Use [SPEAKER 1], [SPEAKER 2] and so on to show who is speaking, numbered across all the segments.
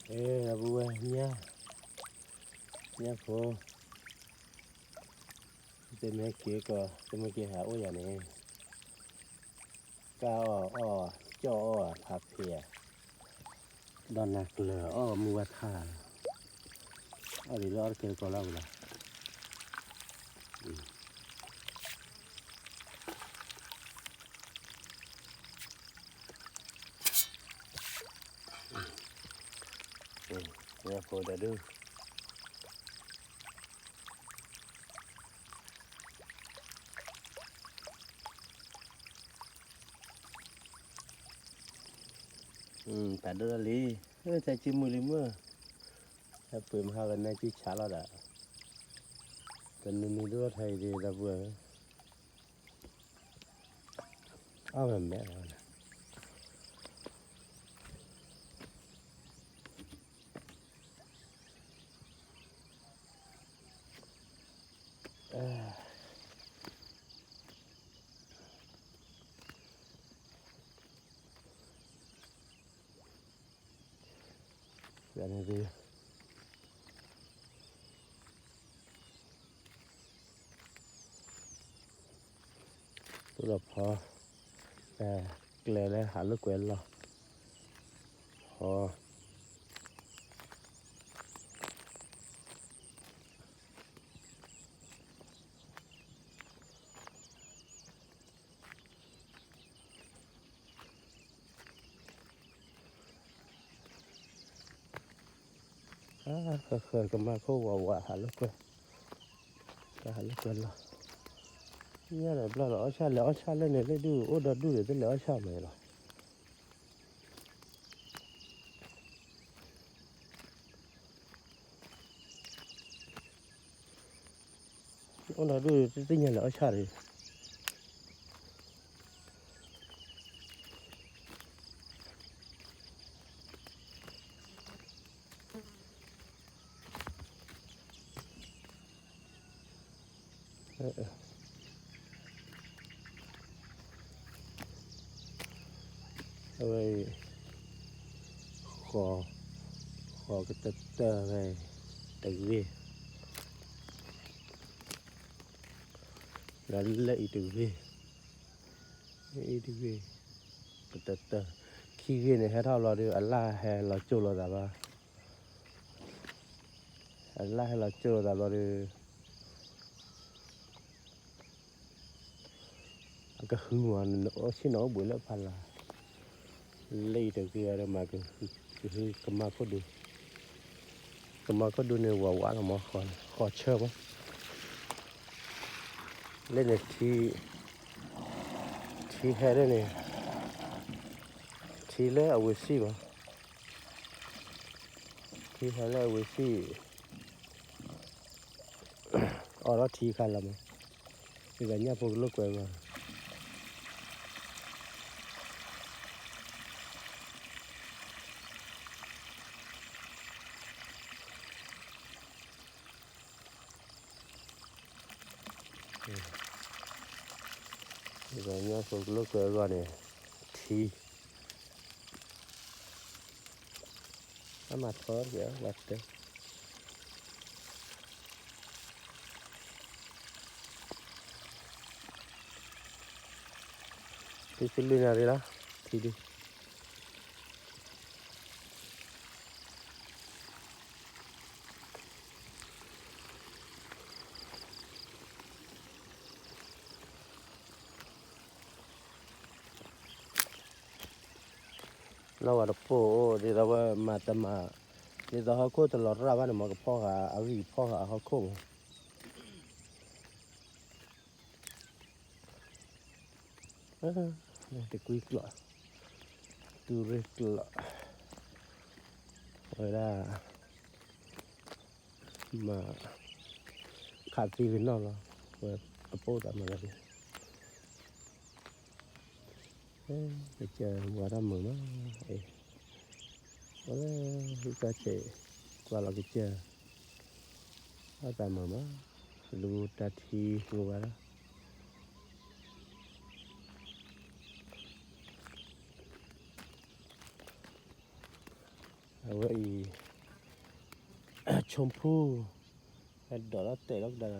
[SPEAKER 1] la bua nha phố tên mấy kia có tên mấy kia hả ôi giờ này cao cho hạt phèn đòn nạc lửa mua thà đi lo cái có lâu rồi nha phố đã đưa ta đưa lý chạy chim mùi mưa ta bơm hai lần này chỉ trả lo đã cần mình đưa thầy thì là vừa mà mẹ rồi cái này đi tôi là phò cái này hả lúc quen lo phò khơi cái mà khô quả hả lúc quen cái hả lúc quen lo nhớ là lỡ xa lên này lấy đu ô đợt đu để tới lỡ xa này rồi ô đợt đu tới nhà lỡ xa rồi rồi kho cái tật tơ này từ về là lấy từ về cái tật tơ khi về này hết thao là được Allah hay là châu là đã ba Allah hay là châu là được cái hương mà nó xin nó buổi nó phải là lấy từ kia rồi mà cái mà có đu này quả là mà khó chơi quá lên này thì hay đấy này thì lấy ở ngoài xí mà thì hay lấy ở ngoài xí ở đó thì khai làm bây giờ nhà phụ lúc quay mà bây giờ nhà phụ lúc quay qua này thì mà thôi vậy vật đấy thì xin đi nào đi đó thì đi lâu ở phố đi đâu mà tầm mà đi đâu họ cố từ lọt ra vào mà cái phố hà ở gì phố hà họ cố để quy lọ từ rệt lọ rồi là mà khát gì đến nó rồi ở phố tại mà đi để chờ qua ra mừng nó cái cá chê qua là cái chờ ở tại mà lu ta thi qua đó เอาไว้ชมพู่ดอกละเตะดอกดาว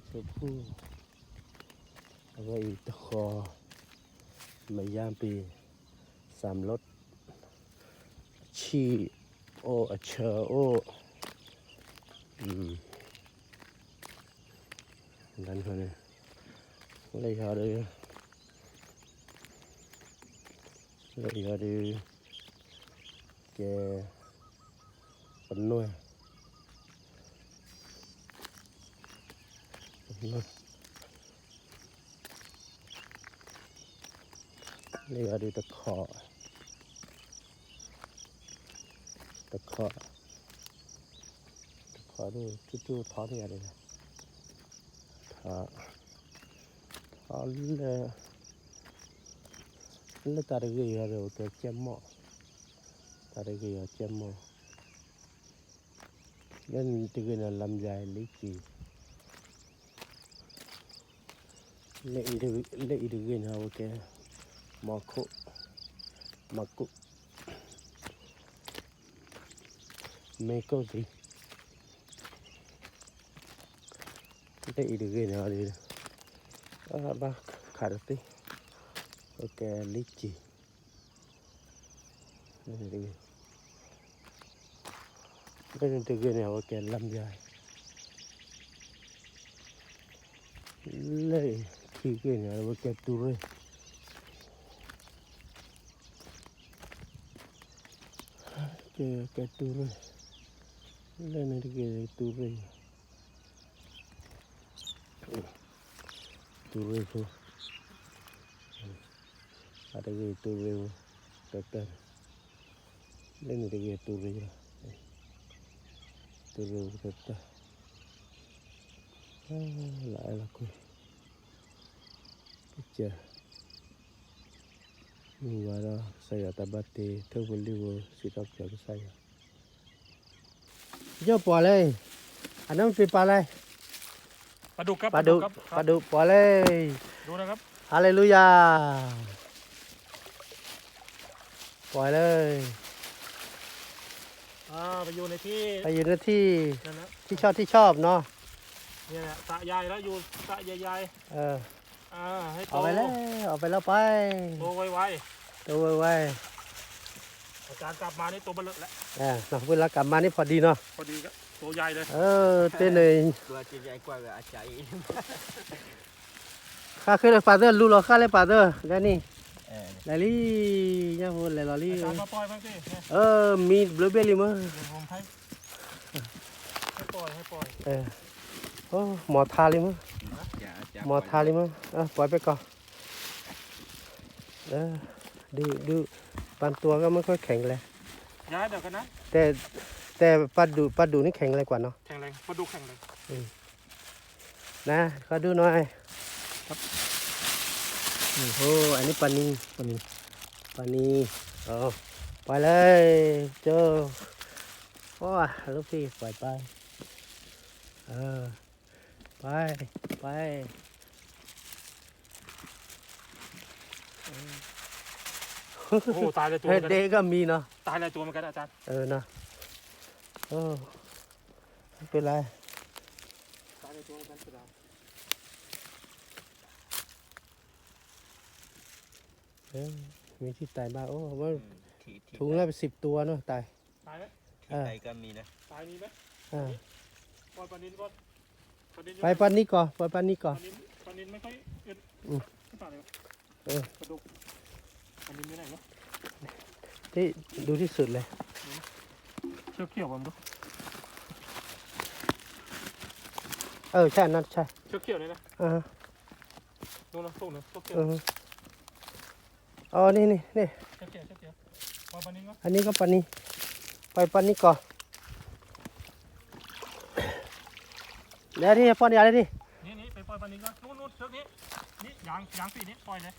[SPEAKER 1] ชมพู่เอาไว้ตะคอมายามปี3 รถชีโอเชอโอนั่นคนนี้เลยเขาดูแกปนนุ่ยเลยเขาดูตะขอดูจู่ๆท้อนี่อะไรนะท้อเลยตาได้กี่อะไรตัวเจ็บหม้อตาได้กี่เจ็บหม้อเล่นตีกันลำใหญ่ลิจีเล่นตีกันเอาแกมากุไม่ก็สิเล่นตีกันเอาดิบ้าขาดตีโอเคลิจีเล่นตีกันเอาแกลำใหญ่เล่ขี้กันเอาแกตูเรแกตูเรเล่นตีกันตูเรคือada gitu rew teter ini ada gitu rew teter lại là quỳ kecil minggu ada saya tabati terbeliau siap jaga saya jauh boleh anda mau pilih
[SPEAKER 2] ปลาดุกครับ
[SPEAKER 1] ปลาดุกboleh
[SPEAKER 2] ดูนะครับ
[SPEAKER 1] ฮาเลลูยาปล่อยเลย
[SPEAKER 2] ไปอยู่ในที่
[SPEAKER 1] ไปอยู่ในที่
[SPEAKER 2] นั่นนะ
[SPEAKER 1] ที่ชอบเนาะ
[SPEAKER 2] เนี่ยนะสระใหญ่แล้วอยู่สระใหญ่ ให้โต
[SPEAKER 1] ออกไปแล้วไป
[SPEAKER 2] โตไว
[SPEAKER 1] ตัวไว
[SPEAKER 2] ๆอาจารย์กลับมานี่ตัวเบลอแล้ว
[SPEAKER 1] เวลากลับมานี่พอดีเนาะ
[SPEAKER 2] พอดีก็ตัวใหญ่เลย
[SPEAKER 1] เต้นเลย
[SPEAKER 3] ตัวจะใหญ่กว่าอาจารย์
[SPEAKER 1] ข้าขึ้นเลยฟาเดอร์รู้หรอข้าเลยฟาเดอร์แล้วนี่ลลี่ยังพูดเลยลลี่
[SPEAKER 2] อาจารย์มาปล่อยบ้างสิเนี่ย
[SPEAKER 1] มีบลูเบอร์รี่มั้ง
[SPEAKER 2] เดี๋ยวผมให้ปล่อย
[SPEAKER 1] โอ้หมอทาลิมั้งหมอทาลิมั้งปล่อยไปก่อนดูปันตัวก็ไม่ค่อยแข็งเลย
[SPEAKER 2] ย้ายเดี๋ยวกันนะ
[SPEAKER 1] แต่ปลาดุนี่แข็งเลยกว่าเนาะ
[SPEAKER 2] แข็งแรงปลาดุกแข็งแรง
[SPEAKER 1] นะขอดูหน่อยครับโอ้โหอันนี้ปลานีไปเลยเจอโอ้ลูกพี่ปล่อยไปไป
[SPEAKER 2] โอ้โหตายเลยตัวเหมือนกัน
[SPEAKER 1] เด็กก็มีเนาะ
[SPEAKER 2] ตายเลยตัวเหมือนกันอาจารย์
[SPEAKER 1] นะไม่เป็นไร
[SPEAKER 2] ตายเลยตัวเหมือนกันสุดา
[SPEAKER 1] มีที่ตายบ้างโอ้ว่า
[SPEAKER 3] ที่
[SPEAKER 1] ถุงละ10 ตัวเนาะตาย
[SPEAKER 2] ตายไหม
[SPEAKER 3] ไทยก็มีนะ
[SPEAKER 2] ตายมีไหมปล่อยปลานิลก่อน
[SPEAKER 1] ไปปลานี้ก่อน
[SPEAKER 2] ปลานิลไม่ค่อยอึดไม่ตายเลยปลาดุกปลานิลไม่ไหนเนาะ
[SPEAKER 1] ที่ดูที่สุดเลย
[SPEAKER 2] เชือกเขียวผมดู
[SPEAKER 1] ใช่นั่นใช่
[SPEAKER 2] เชือกเขียวเลยนะ นู่นนะตู้นึงเชือกเขียว
[SPEAKER 1] นี่
[SPEAKER 2] เชือกเขียวปล่อยปลานิลก่อน
[SPEAKER 1] อันนี้ก็ปลานี้ไปปลานี้ก่อนเดี๋ยวนี่ป้อนยาเลยดิ
[SPEAKER 2] นี่ไปปล่อยปลานิลก่อนนู่นเชือกนี้นี่ยางสีนี้ปล่อยเลย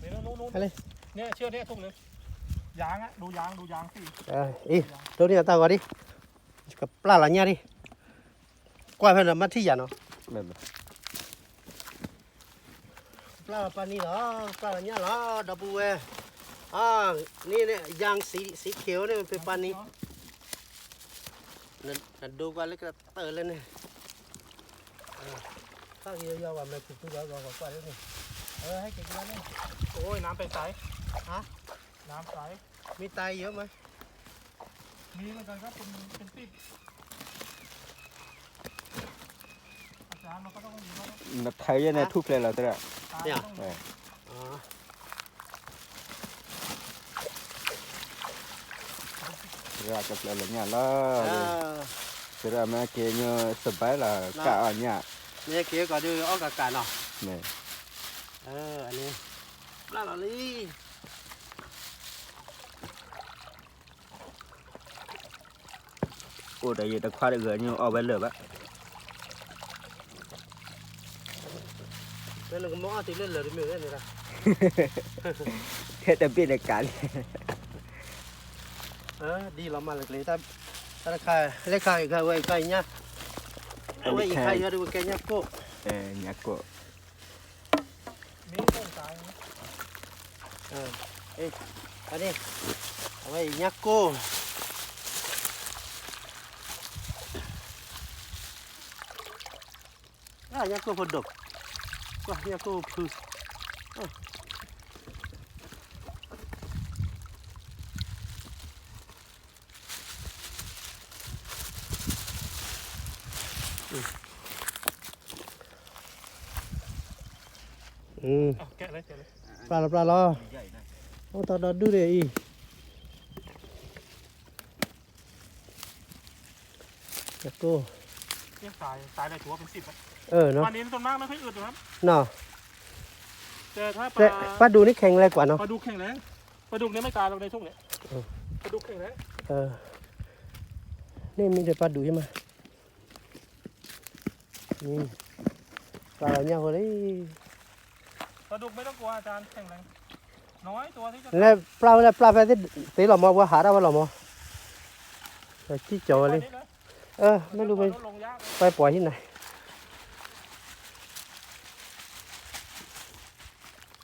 [SPEAKER 2] ไปนู่น
[SPEAKER 1] อะไร
[SPEAKER 2] เนี่ยเชือกนี้ทุ่งนึงยางดูยางสิ
[SPEAKER 1] ตัวนี้ตาก่อนดิกับปลาหลานยาดิกว่าเพื่อนมาที่ยาเนาะปลาปลานี้เหรอปลาหลานยาเหรอดับเบิ้ล นี่เนี่ยยางสีเขียวเนี่ยมันเป็นปลานี้นั่นดูกันแล้วก็เตอเลยเนี่ยข้าวเยอะๆว่ามันคือตัวเราก็ปลาแล้วนี่ให้เก่งกันเนี่ย
[SPEAKER 2] โอ้ยน้ำใส
[SPEAKER 1] ฮะ
[SPEAKER 2] ๆน้ำใส
[SPEAKER 1] มีไตเยอะไหม
[SPEAKER 2] มีเหมือนกันครับเป็นปีกอาจารย์มันก็ต้องมีบ้าง
[SPEAKER 3] นักไทยเนี่ยทุบเลยเราตัว
[SPEAKER 1] เนี่ย
[SPEAKER 2] ต้อง
[SPEAKER 1] อ๋อ
[SPEAKER 3] เราจะเลยเนี่ยแล้วเสร็จแล้วแม่เกยเนี่ยสบายละกะอันเนี่ย
[SPEAKER 1] เนี่ยเกี่ยวกับดูออกอากาศเนาะ
[SPEAKER 3] เนี่ย
[SPEAKER 1] อันนี้ปลาหลอลี่
[SPEAKER 3] โอ้แต่ยังตะคว้าได้เกินเนี่ยเอาไปเลยปะ
[SPEAKER 1] เป็นหนึ่งม้อที่เล่นเลยไม่เล่นเลยนะ
[SPEAKER 3] แค่แต่ปีในการ
[SPEAKER 1] ดีเรามาเลยถ้าใครเล็กใครใครไว้ใครเนี่ยไว้อีกใครก็ดูแกเนี่ยก็
[SPEAKER 3] เนี่ยก็
[SPEAKER 2] มีต้นสายไหม
[SPEAKER 1] อันนี้เอาไว้เนี่ยก็เนี่ยก็พอดกก็เนี่ยก็คือ
[SPEAKER 2] แกะเลยแกะเลย
[SPEAKER 1] ปลาล้อ
[SPEAKER 3] ใหญ่นะ
[SPEAKER 1] โอ้ตอนดูเลยอีเนี่ยก็
[SPEAKER 2] เรียกสายอะไรถือว่าเป็น10อ่ะ
[SPEAKER 1] เนาะ
[SPEAKER 2] วันนี้ต้นมากไม่ค่อยอึดหรอกครับ
[SPEAKER 1] เนาะ
[SPEAKER 2] แต่ถ้าป
[SPEAKER 1] แต่
[SPEAKER 2] ลา
[SPEAKER 1] ปลาดูนี่แข็งแรงกว่าเนาะ
[SPEAKER 2] ปลาดุกแข็งแรงปลาดุกเนี่ยไม่ตายหรอกในทุ่งเนี่ยปลาดุกแข็งแรง
[SPEAKER 1] นี่มีแต่ปลาดูใช่ไหมนี่ปลาเราเนี่ยคนนี้
[SPEAKER 2] ปลาดุกไม่ต้องกลัวอาจารย์แข็งแรงน้อยตัวที่จะ
[SPEAKER 1] แล้วปลาไปที่ตีหล่อมอว่าหาได้ว่าหล่อมอแต่ที่โจเลยไม่รู้ไป
[SPEAKER 2] ลงยาก
[SPEAKER 1] ไปปล่อยที่ไหน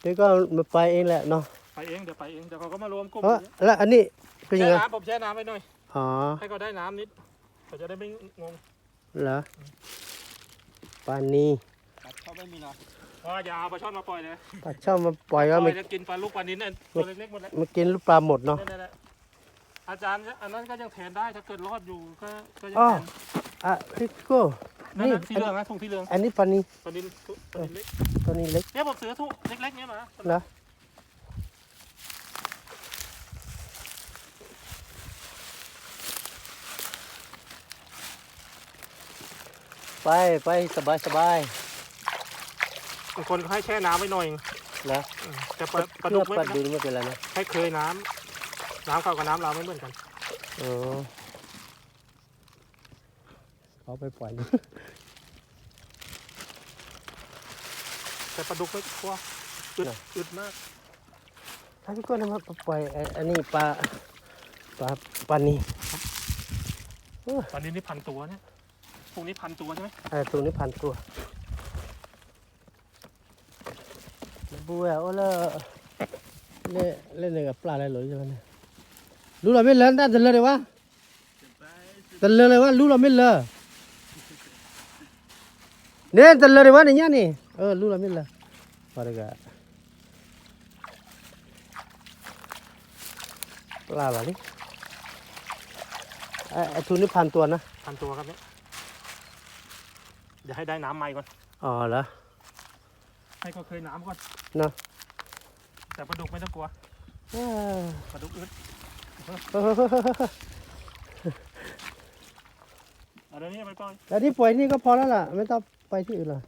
[SPEAKER 1] เดี๋ยวก็มาไปเองแหละเนาะ
[SPEAKER 2] ไปเองเดี๋ยวไปเองเดี๋ยวเขาก็มารวมกลุ่ม
[SPEAKER 1] แล้วอันนี้เป็นยัง
[SPEAKER 2] แช่
[SPEAKER 1] ไง
[SPEAKER 2] น้ำผมแช่น้ำไว้หน่อย
[SPEAKER 1] อ๋อ
[SPEAKER 2] ให้เขาได้น้ำนิดเขาจะได้ไม่งง
[SPEAKER 1] เหรอปลานี้
[SPEAKER 3] เขาไม่มีเนาะ
[SPEAKER 2] ว่าอย่าเอาปลาช่อนมาปล่อยเลย
[SPEAKER 1] ปลาช่อนมาปล่อยก็
[SPEAKER 2] ปล่
[SPEAKER 1] ไม่
[SPEAKER 2] อยจะกินปลาลูกปลานิ้นเนี่ยตัวเล็กๆหมดแล้ว
[SPEAKER 1] มากินลูกปลาหมดเนาะ
[SPEAKER 2] นั่นๆอาจารย์อันนั้นก็ยังแทนได้ถ้าเกิดรอดอยู่ก็ยัง
[SPEAKER 1] อ๋อ
[SPEAKER 2] แทน
[SPEAKER 1] พี่โก้
[SPEAKER 2] นั่น
[SPEAKER 1] นี่
[SPEAKER 2] นะสีเหลืองนะถุงสีเหลือง
[SPEAKER 1] อันนี้ปลานี้
[SPEAKER 2] ปลานิ้นปลานิ้นเล็ก
[SPEAKER 1] ตัวนี้เล็ก
[SPEAKER 2] เนี่ยผมซื้อถุงเล็กๆเนี่ยมา
[SPEAKER 1] เหรอไปสบาย
[SPEAKER 2] บางคนก็ให้แช่น้ำไว้หน่อย
[SPEAKER 1] เหรอ
[SPEAKER 2] แต่ปลา
[SPEAKER 1] เพื่
[SPEAKER 2] ดุ
[SPEAKER 1] อก
[SPEAKER 2] ไม่
[SPEAKER 1] ปลา
[SPEAKER 2] เป็น
[SPEAKER 1] ดู
[SPEAKER 2] ไร
[SPEAKER 1] ไม่เป็นไรนะ
[SPEAKER 2] ให้เคยน้ำเข้ากับน้ำเราไม่เหมือนกัน
[SPEAKER 1] เอาไปปล่อย
[SPEAKER 2] แต่ปลาดุกไม่กลัวอึดมาก
[SPEAKER 1] ถ้าพี่ก้นมาปล่อยอันนี้ปลานี้
[SPEAKER 2] ปลานิ้นนี่1,000 ตัวเนี่ยพวกนี้1,000 ตัวใช่ไหม
[SPEAKER 1] ตัวนี้1,000 ตัวบัวโอ้เล่นกับปลาอะไรหรือใช่ไหมเนี่ยรู้เราไม่เล่นได้แต่เลยเลยวะแต่เลยเลยวะรู้เราไม่เลยเนี่ยแต่เลยเลยวะเนี่ยนี่รู้เราไม่เลยพอดีกันปลาอะไรนี่ไอ้ทุนนี่1,000 ตัวนะ
[SPEAKER 2] 1,000 ตัวครับเนี่ยเดี๋ยวให้ได้น้ำใหม่ก่อน
[SPEAKER 1] อ๋อเหรอ
[SPEAKER 2] ให้เขาเคยน้ำก่อน
[SPEAKER 1] เนาะ
[SPEAKER 2] แต่ปลาดุกไม่ต้องกลัวปลาดุกอึดเอาเดี๋ยวนี้ไปปล่อย
[SPEAKER 1] แต่ที่ปล่อยนี่ก็พอแล้วล่ะไม่ต้องไปที่อื่นหรอก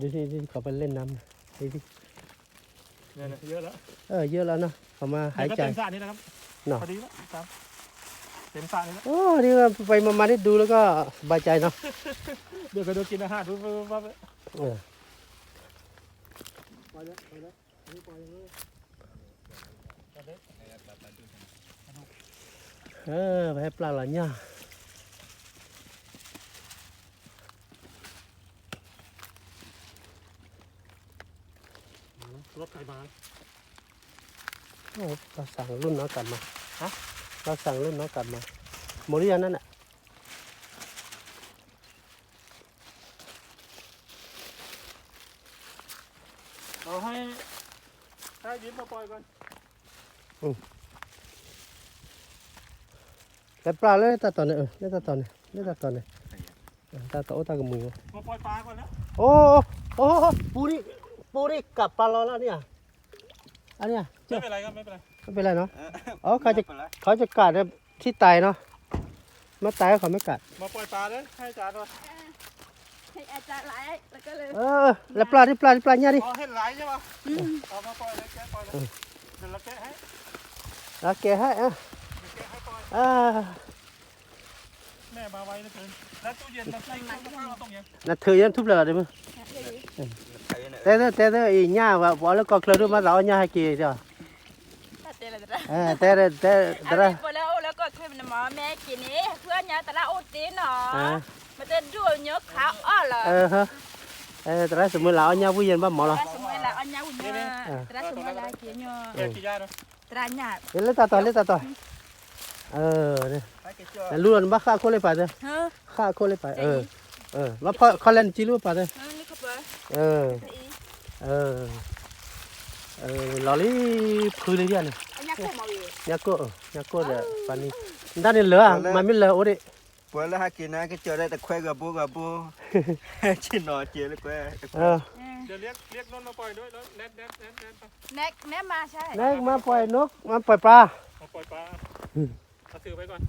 [SPEAKER 1] ดูที่เขาไปเล่นน้ำดูที่
[SPEAKER 2] เนี่ยเยอะแล้ว
[SPEAKER 1] เยอะแล้วเนาะเขามาหายใจ
[SPEAKER 2] เต็มสระนี่นะครับ
[SPEAKER 1] เนาะ
[SPEAKER 2] พอดีแล้วครับเต็มสระนี่แล้ว
[SPEAKER 1] โอ้นี่ก็ไปมาได้ดูแล้วก็สบายใจเนาะ
[SPEAKER 2] เดี๋ยวก็ดูกินอาหารดูว่า
[SPEAKER 1] เออ
[SPEAKER 2] ปล่อยเลยปล่อยเลยอันนี้ปล่อยเลยปล่อยเลย
[SPEAKER 1] ไปให้ปลาหลานย่าร
[SPEAKER 2] ถไถมา
[SPEAKER 1] เราสั่งรุ่นน้องกลับมาเราสั่งรุ่นน้องกลับมาหมดหรือยังนั่นน่ะ
[SPEAKER 2] เราให้ยิ้มมาปล่อยก่อน
[SPEAKER 1] แต่ปลาเลยตาตอนนี้เล่นตาตอนนี้เล่นตาตอนนี้ตาโตตากับมือ
[SPEAKER 2] มาปล่อยปลาก่อนแล้ว
[SPEAKER 1] โอ้ปูนี่กลับปลาเราแล้วเนี่ยอันเนี้ย
[SPEAKER 2] ไม่เป็นไรครับไม่เป็นไร
[SPEAKER 1] ไม่เป็นไรเนาะอ๋อเขาจะกัดที่ตายเนาะมาตายเขาไม่กัด
[SPEAKER 2] มาปล่อยปลาเลยให้อาจารย์ก่อน
[SPEAKER 4] ให้อาจารย์ไล่แล้วก็เลย
[SPEAKER 1] แล้วปลาเนี่ยดิ
[SPEAKER 2] อ๋อเห็นไหลใช่ปะเอามาปล่อยเลยแกะปล่อยเลยเดี๋ยวเราแกะให้
[SPEAKER 1] แล้วแกให้
[SPEAKER 2] เดี๋ยวแกะให้ปล่อยแม่มาไว้นะเพื่อนแล้วตู้เย็นเราใส่ข้าวตรงยัง
[SPEAKER 1] น่ะเธอยังทุบเลยดิมึงแต่อีหญ้าว่าบอกแล้วก็เคลื่อนด้วยมาเราหญ้าให้กินเดี๋ยว
[SPEAKER 4] เดี๋ยวเรา
[SPEAKER 1] แต่
[SPEAKER 4] พอแล้วก็คือมันหมอแม่กินนี้เพื่อนเนี่ยแต่ละโอตีนเนาะมันจะดูเยอะขาวอ้อเหรอ
[SPEAKER 1] แต่ละสมมติเราหญ้าผู้เย็นบ้าหมอเหรอ
[SPEAKER 4] สมมติละอันยาวเนี่ยแต่ละสมมติละกินเนาะ
[SPEAKER 2] แกะกี่ยาเนาะ
[SPEAKER 4] แต่ละหยาด
[SPEAKER 1] เล่นตาต่อเนี่ยรู้แล้วบ้าข้าโคเลยไปเด้อ
[SPEAKER 4] เฮ้อ
[SPEAKER 1] ข้าโคเลยไปว่าพอเขาเล่นจีรู้ป่ะเด้อ
[SPEAKER 4] นี่เขาเปิด
[SPEAKER 1] ลอลี่พื้นเลยเนี่ย
[SPEAKER 4] อันยาคู่มาวี
[SPEAKER 1] ยาโก้เดี๋ยวปานนี้ด้านนี้เหลือมันไม่เหลือโอ้ดิ
[SPEAKER 3] ปวดแล้วหากินนะก็เจอได้แต่แควกับบูชินนอเจอเลยแคว
[SPEAKER 2] เดี๋ยวเรียกนนมาปล่อยด้วยแนทไป
[SPEAKER 4] แน็กมาใช่
[SPEAKER 1] แม่มาปล่อยนกมาปล่อยปลา
[SPEAKER 2] มาปล่อยปลาเอาถือไปก่อน